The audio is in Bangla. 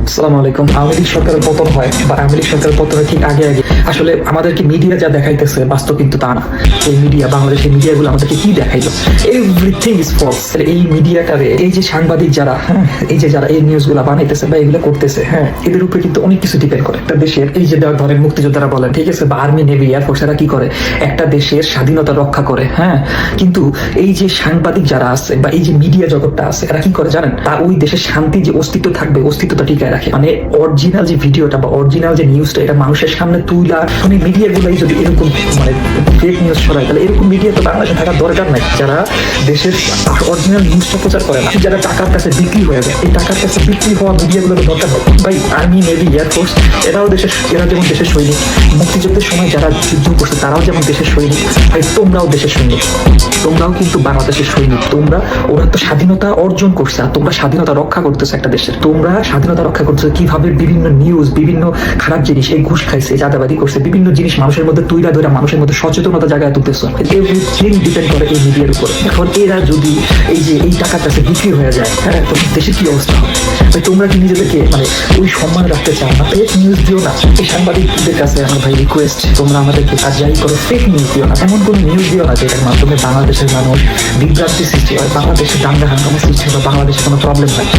আসসালামু আলাইকুম। আওয়ামী লীগ সরকারের পতন হয় বা আওয়ামী লীগ সরকারের পতনের ঠিক আগে আগে আসলে আমাদেরকে মিডিয়া যা দেখাইতেছে বাস্তব কিন্তু তা না। এই মিডিয়া, বাংলাদেশের মিডিয়াগুলো আমাদেরকে কি দেখাইলো? Everything is false. এই মিডিয়াটারে, এই যে সাংবাদিক যারা, এই যে যারা এই নিউজগুলো বানাইতেছে বা এগুলো করতেছে, এদের উপরে কিন্তু অনেক কিছু ডিপেন্ড করে। একটা দেশের, এই যে ধরেন মুক্তিযোদ্ধারা বলেন, ঠিক আছে, বা আর্মি, নেভি, এয়ারফোর্স, এরা কি করে? একটা দেশের স্বাধীনতা রক্ষা করে, কিন্তু এই যে সাংবাদিক যারা আছে বা এই যে মিডিয়া জগৎটা আছে, এরা কি করে জানেন? তা ওই দেশের শান্তি যে অস্তিত্ব থাকবে, অস্তিত্বটা টিকায় রাখে। মানে অরিজিনাল যে ভিডিওটা বা অরিজিনাল যে নিউজটা, এটা মানুষের সামনে তুইলা, মানে মিডিয়া গুলাই যদি এরকম মানে ফেক নিউজ ছড়ায়, তাহলে এরকম মিডিয়া তো বাংলাদেশে থাকার দরকার নাই। যারা দেশের অরিজিনাল নিউজটা প্রচার করে না, যারা টাকার কাছে বিক্রি হয়ে যায়, এই টাকার কাছে বিক্রি হওয়া মিডিয়া গুলোর দরকার নেই ভাই। আর্মি, নেভি, এয়ারফোর্স, এরা যেমন দেশের সৈনিক। মুক্তিযুদ্ধের সময় যারা যুদ্ধ করছে তারাও যেমন দেশের সৈনিক। ভাই তোমরাও দেশের সৈনিক, তোমরাও কিন্তু বাংলাদেশের সৈনিক। ওরা তো স্বাধীনতা অর্জন করছে, আর তোমরা স্বাধীনতা রক্ষা করতেছো একটা দেশের। তোমরা স্বাধীনতা রক্ষা করতেছো কিভাবে? বিভিন্ন নিউজ, বিভিন্ন খারাপ জিনিস, এই ঘুষ খাইছে, চাঁদাবাদি করছে, বিভিন্ন জিনিস মানুষের মধ্যে তুইলা ধরে মানুষের মধ্যে সচেতনতা জায়গায় তুলতেছো। এভরিথিং ডিপেন্ড করে এই মিডিয়ার উপর। এখন এরা যদি এই যে এই টাকার কাছে বিক্রি হয়ে যায়, তো দেশের কি অবস্থা হবে? ভাই তোমরা কি নিজেদেরকে মানে ওই সম্মান রাখতে চাও না? ফেক নিউজ দিও না। এই সাংবাদিকদের কাছে আমার ভাই রিকোয়েস্ট, তোমরা আমাদেরকে আর যাই করো, ফেক নিউজ দিও না। এমন কোনো নিউজ দিও না যেটার মাধ্যমে বাংলাদেশের মানুষ বিভ্রান্তি সৃষ্টি হয়, বাংলাদেশের দাঙ্গা হাঙ্গামা সৃষ্টি হয়, বাংলাদেশে কোনো প্রবলেম হয়।